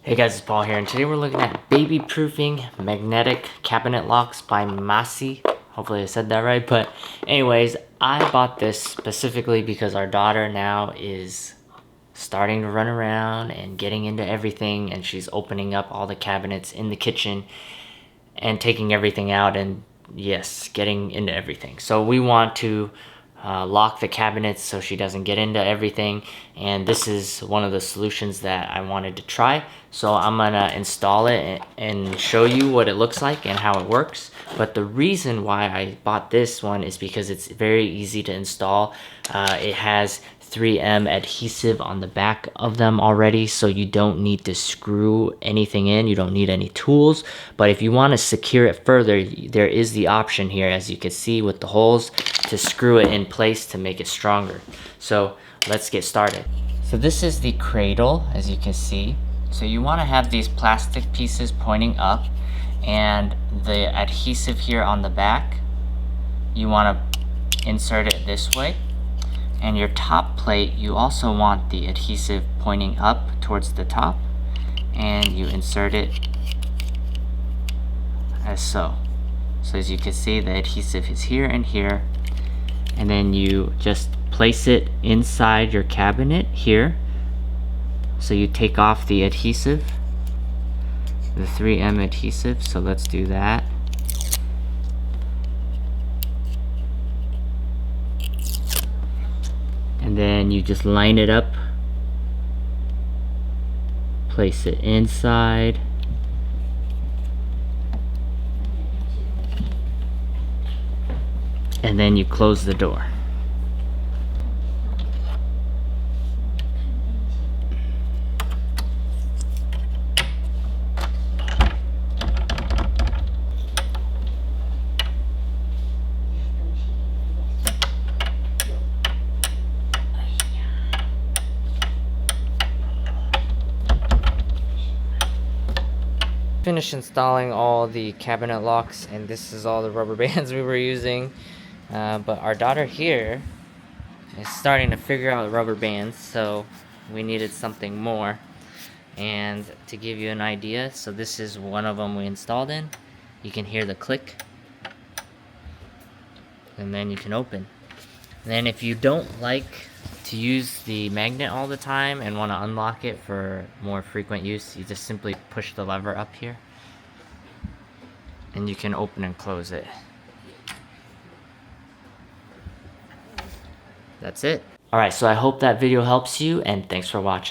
Hey guys, it's Paul here, and today we're looking at baby proofing magnetic cabinet locks by Vmaisi. Hopefully I said that right, but anyways, I bought this specifically because our daughter now is starting to run around and getting into everything, and she's opening up all the cabinets in the kitchen and taking everything out and yes, getting into everything. So we want to lock the cabinets so she doesn't get into everything, and this is one of the solutions that I wanted to try. So I'm gonna install it and show you what it looks like and how it works. But the reason why I bought this one is because it's very easy to install. It has 3M adhesive on the back of them already, so you don't need to screw anything in. You don't need any tools. But if you want to secure it further, there is the option here, as you can see with the holes, to screw it in place to make it stronger. So let's get started. So this is the cradle, as you can see. So you want to have these plastic pieces pointing up, and the adhesive here on the back, you want to insert it this way. And your top plate, you also want the adhesive pointing up towards the top, and you insert it as so. So as you can see, the adhesive is here and here, and then you just place it inside your cabinet here. So you take off the adhesive, the 3M adhesive, so let's do that. And then you just line it up, place it inside, and then you close the door. Finished installing all the cabinet locks, and this is all the rubber bands we were using, but our daughter here is starting to figure out rubber bands, so we needed something more. And to give you an idea, so this is one of them we installed in. You can hear the click, and then you can open. And then if you don't like to use the magnet all the time and want to unlock it for more frequent use, you just simply push the lever up here and you can open and close it. That's it. Alright, so I hope that video helps you, and thanks for watching.